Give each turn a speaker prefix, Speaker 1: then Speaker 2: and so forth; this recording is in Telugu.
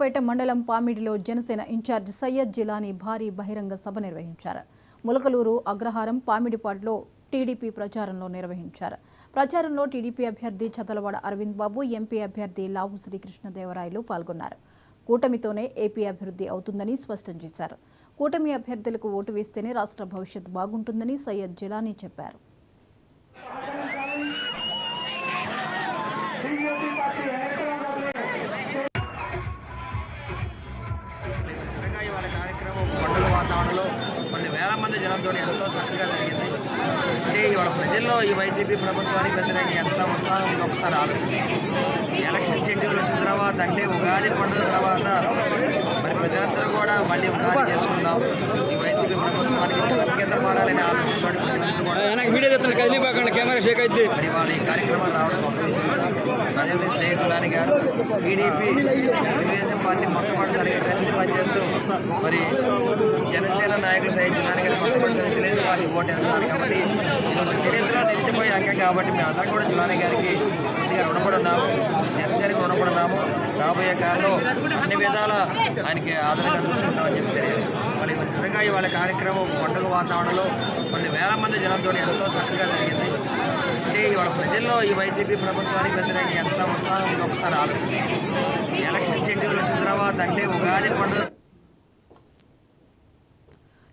Speaker 1: పేట మండలం పామిడిలో జనసేన ఇన్ఛార్జ్ సయ్యద్ జిలానీ భారీ బహిరంగ సభ నిర్వహించారు. ములకలూరు అగ్రహారం పామిడిపాడులో టీడీపీ ప్రచారంలో నిర్వహించారు. ప్రచారంలో టీడీపీ అభ్యర్థి చదలవాడ అరవింద్ బాబు, ఎంపీ అభ్యర్థి లావు శ్రీకృష్ణదేవరాయలు పాల్గొన్నారు. కూటమితోనే ఏపీ అభివృద్ధి అవుతుందని స్పష్టం చేశారు. కూటమి అభ్యర్థులకు ఓటు వేస్తేనే రాష్ట్ర భవిష్యత్తు బాగుంటుందని సయ్యద్ జిలానీ చెప్పారు.
Speaker 2: వాతావరణంలో కొన్ని వేల మంది జనంతో ఎంతో చక్కగా జరిగింది. అంటే ఇవాళ ప్రజల్లో ఈ వైసీపీ ప్రభుత్వానికి వ్యతిరేకంగా ఎంత ఉత్సాహం ఒకసారి ఆలోచింది. ఎలక్షన్ షెడ్యూల్ వచ్చిన తర్వాత అంటే ఉగాది పండుగ తర్వాత మరి ప్రజలందరూ కూడా మళ్ళీ ఉగాది చేసుకున్నాం. ఈ వైసీపీ ప్రభుత్వానికి కింద పాడాలని ఆలోచనతో ప్రజలందరూ కూడా మరి వాళ్ళు ఈ కార్యక్రమాలు రావడం ప్రజలు శ్రేయకులాని గారు టీడీపీ తెలుగుదేశం పార్టీ మొట్టమొదటి కలిసి పనిచేస్తూ మరి జనసేన నాయకులు సైతం తెలుగుదేశం పార్టీ ఓటు వేస్తున్నారు. కాబట్టి ఇది ఒక చరిత్రలో నిలిచిపోయే అంగం. కాబట్టి మేము అందరం కూడా జిలానీ గారికి పూర్తిగా రుణపడి ఉన్నాము, జనసేనకి రుణపడి ఉన్నాము. రాబోయే కాలంలో అన్ని విధాల ఆయనకి ఆదరణ చూసుకుంటామని చెప్పి తెలియజేస్తున్నాం. మరి నిజంగా ఇవాళ కార్యక్రమం పండుగ వాతావరణంలో కొన్ని వేల మంది జనంతో ఎంతో చక్కగా జరిగింది. అంటే ఇవాళ ప్రజల్లో ఈ వైసీపీ ప్రభుత్వానికి వ్యతిరేకంగా ఎంత ఉత్సాహం ఒకసారి ఆలోచింది. ఎలక్షన్ షెడ్యూల్ వచ్చిన తర్వాత అంటే ఉగాది పండుగ